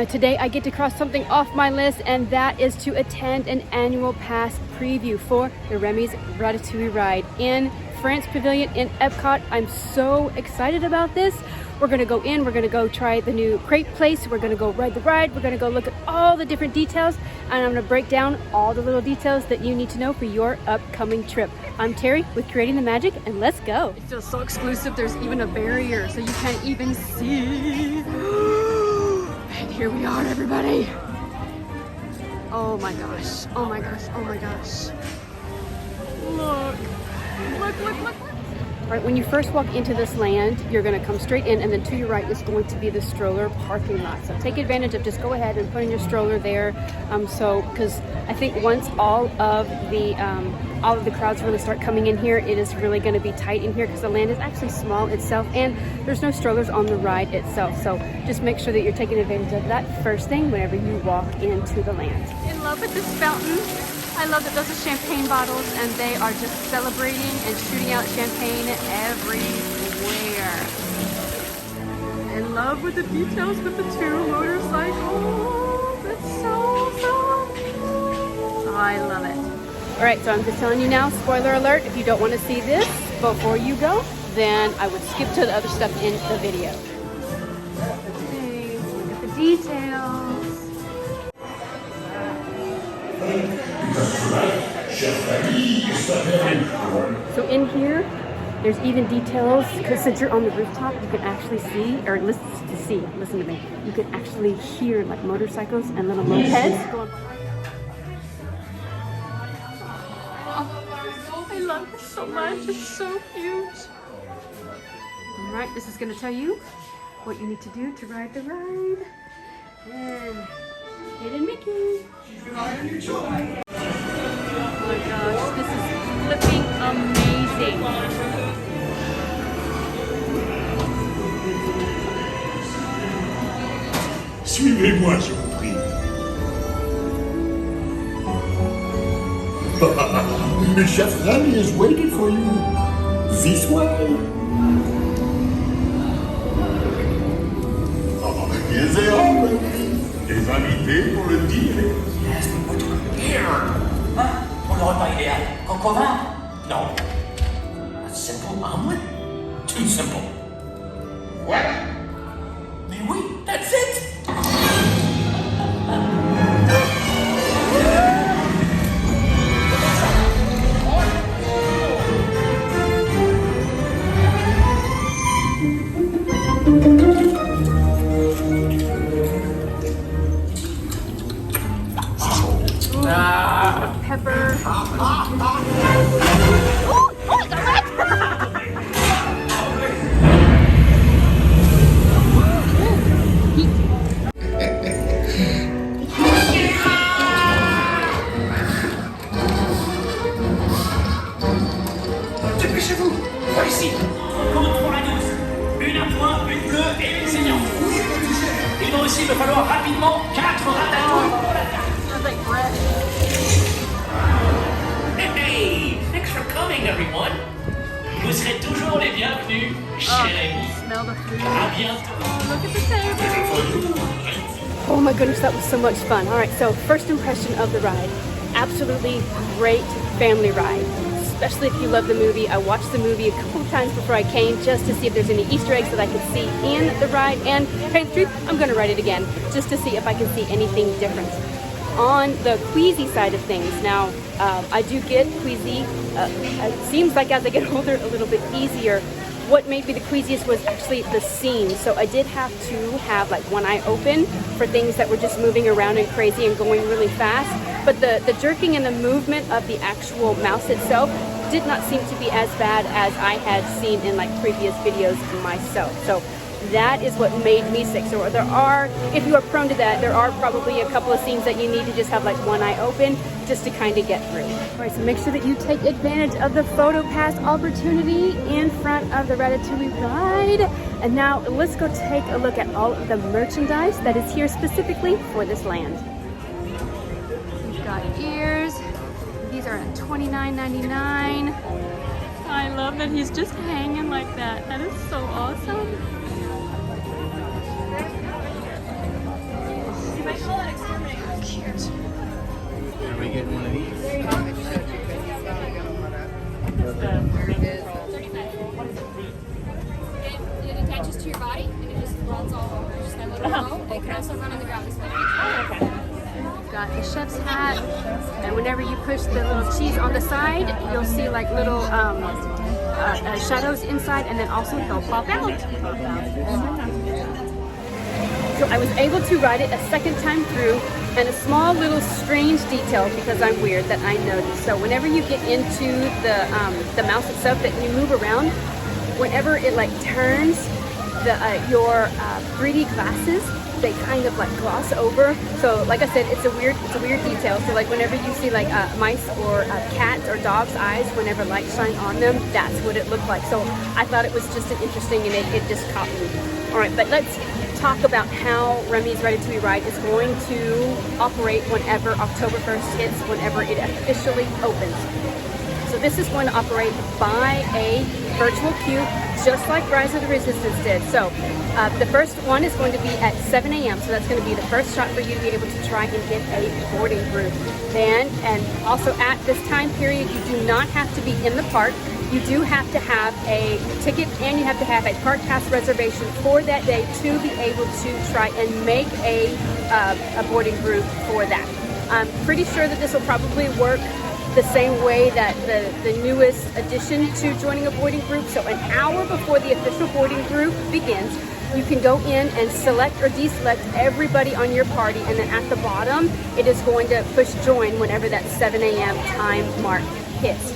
But today I get to cross something off my list, and that is to attend an annual pass preview for the Remy's Ratatouille ride in France Pavilion in EPCOT. I'm so excited about this. We're gonna go in, we're gonna go try the new crepe place, we're gonna go ride the ride, we're gonna go look at all the different details, and I'm gonna break down all the little details that you need to know for your upcoming trip. I'm Terry with Creating the Magic, and let's go. It feels so exclusive, there's even a barrier so you can't even see. And here we are, everybody. Oh my gosh, oh my gosh, oh my gosh. Look, look, look, look, look. All right, when you first walk into this land, you're gonna come straight in, and then to your right is going to be the stroller parking lot. So take advantage of, just go ahead and put in your stroller there. Because I think once all of the crowds really start coming in here, it is really gonna be tight in here because the land is actually small itself, and there's no strollers on the ride itself. So just make sure that you're taking advantage of that first thing whenever you walk into the land. In love with this fountain. I love that those are champagne bottles, and they are just celebrating and shooting out champagne everywhere. In love with the details with the two motorcycles. It's so cute. I love it. All right, so I'm just telling you now, spoiler alert, if you don't want to see this before you go, then I would skip to the other stuff in the video. Okay, look at the details. So in here, there's even details, because since you're on the rooftop, you can actually see, or listen to me, you can actually hear like motorcycles and little mopeds going by. Oh, I love this so much, it's so cute. All right, this is gonna tell you what you need to do to ride the ride. And Hidden Mickey. Oh my gosh, this is flipping amazing. Suivez-moi, je vous prie. Chef Remy is waiting for you. This way. Here they are, des invités pour le dîner. Yes, but what to compare? Hein? Pour le repas idéal, coq au vin? No. A simple omelet? Too simple. What? Mais oui, that's it! Pepper. Dépêchez-vous! Par ici! Compte pour la 12. Une à point, une bleue et une saignante. Il va aussi me falloir rapidement 4 ratatouilles pour la carte. Hey! Thanks for coming, everyone! Vous serez toujours les bienvenus chez Remy. Smell the food. À bientôt! Look at the table. Oh my goodness, that was so much fun. All right, so first impression of the ride. Absolutely great family ride, especially if you love the movie. I watched the movie a couple of times before I came just to see if there's any Easter eggs that I could see in the ride. And to tell you the truth, I'm gonna ride it again just to see if I can see anything different. On the queasy side of things, now I do get queasy. It seems like as I get older, a little bit easier. What made me the queasiest was actually the scene. So I did have to have like one eye open for things that were just moving around and crazy and going really fast. But the jerking and the movement of the actual mouse itself did not seem to be as bad as I had seen in like previous videos myself. So that is what made me sick. So there are, if you are prone to that, there are probably a couple of scenes that you need to just have like one eye open just to kind of get through. All right, so make sure that you take advantage of the photo pass opportunity in front of the Ratatouille ride. And now let's go take a look at all of the merchandise that is here specifically for this land. We've got ears. These are at $29.99. I love that he's just hanging like that. That is so awesome. also run on the ground this way. Oh, okay. Got the chef's hat, and whenever you push the little cheese on the side, you'll see like little shadows inside, and then also they'll pop out. So I was able to ride it a second time through, and a small little strange detail, because I'm weird, that I noticed. So whenever you get into the mouse itself that you move around, whenever it like turns, your 3D glasses, they kind of like gloss over. So like I said, it's a weird detail. So like whenever you see like mice or cats or dogs' eyes, whenever light shine on them, that's what it looked like. So I thought it was just an interesting, and it just caught me. All right, but let's talk about how Remy's Ratatouille ride is going to operate whenever October 1st hits, whenever it officially opens. So this is going to operate by a virtual queue, just like Rise of the Resistance did. So the first one is going to be at 7 a.m. So that's going to be the first shot for you to be able to try and get a boarding group. Then, and also at this time period, you do not have to be in the park. You do have to have a ticket, and you have to have a park pass reservation for that day to be able to try and make a boarding group for that. I'm pretty sure that this will probably work the same way that the newest addition to joining a boarding group. So an hour before the official boarding group begins, you can go in and select or deselect everybody on your party, and then at the bottom, it is going to push join whenever that 7 a.m. time mark hits.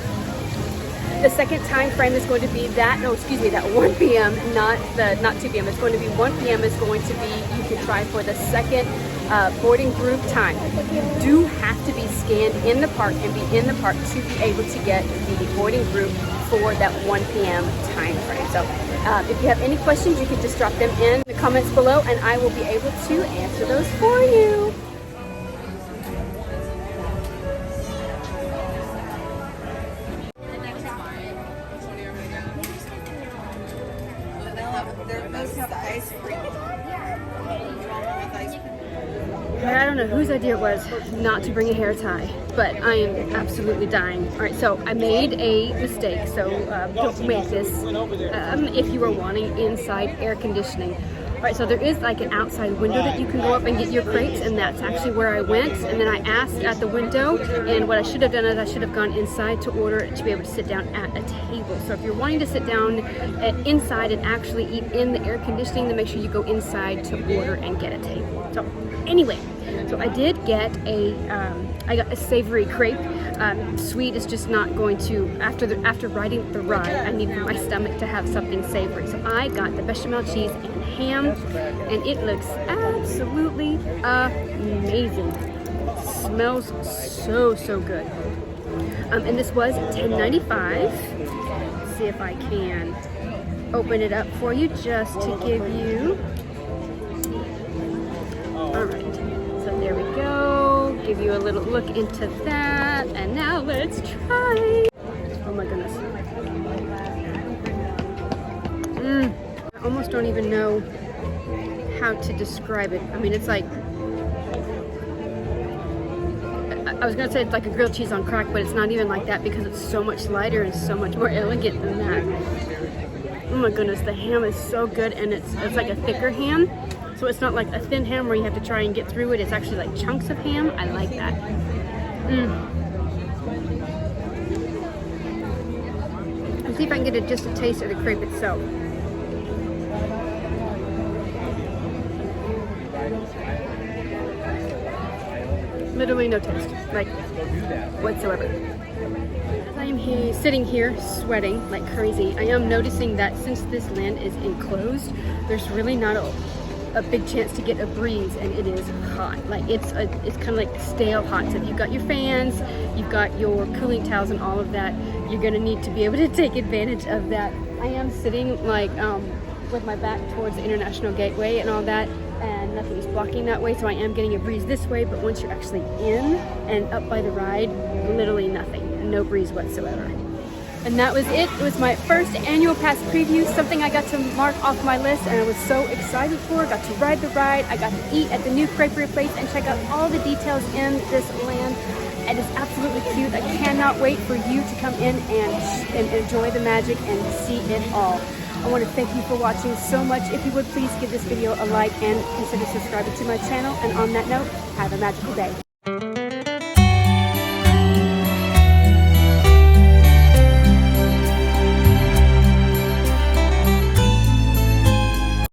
The second time frame is going to be that 1 p.m., not 2 p.m. It's going to be 1 p.m. is going to be, you can try for the second boarding group time. You do have to be scanned in the park and be in the park to be able to get the boarding group for that 1 p.m. time frame. So if you have any questions, you can just drop them in the comments below, and I will be able to answer those for you. I don't know whose idea it was not to bring a hair tie, but I am absolutely dying. All right, so I made a mistake, so don't make this if you are wanting inside air conditioning. All right, so there is like an outside window that you can go up and get your crepes, and that's actually where I went. And then I asked at the window, and what I should have done is I should have gone inside to order to be able to sit down at a table. So if you're wanting to sit down inside and actually eat in the air conditioning, then make sure you go inside to order and get a table. So anyway, so I did get I got a Savory Crepe. Sweet is just not going to, after riding the ride, I need for my stomach to have something savory. So I got the bechamel cheese and ham, and it looks absolutely amazing. Smells so good. And this was $10.95. Let's see if I can open it up for you just to give you. All right, so there we go. Give you a little look into that, and now let's try. Oh my goodness. I almost don't even know how to describe it. I mean, it's like, I was gonna say it's like a grilled cheese on crack, but it's not even like that because it's so much lighter and so much more elegant than that. Oh my goodness, the ham is so good, and it's like a thicker ham. So it's not like a thin ham where you have to try and get through it. It's actually like chunks of ham. I like that. Let's see if I can get just a taste of the crepe itself. Literally no taste, like whatsoever. As I am sitting here sweating like crazy, I am noticing that since this land is enclosed, there's really not a big chance to get a breeze, and it is hot. Like it's kind of like stale hot. So if you've got your fans, you've got your cooling towels and all of that, you're gonna need to be able to take advantage of that. I am sitting like with my back towards the International Gateway and all that, and nothing is blocking that way, so I am getting a breeze this way. But once you're actually in and up by the ride, literally nothing, no breeze whatsoever. And that was it. It was my first annual pass preview, something I got to mark off my list and I was so excited for. Got to ride the ride, I got to eat at the new Créperie place and check out all the details in this land. It is absolutely cute. I cannot wait for you to come in and enjoy the magic and see it all. I want to thank you for watching so much. If you would please give this video a like and consider subscribing to my channel. And on that note, have a magical day.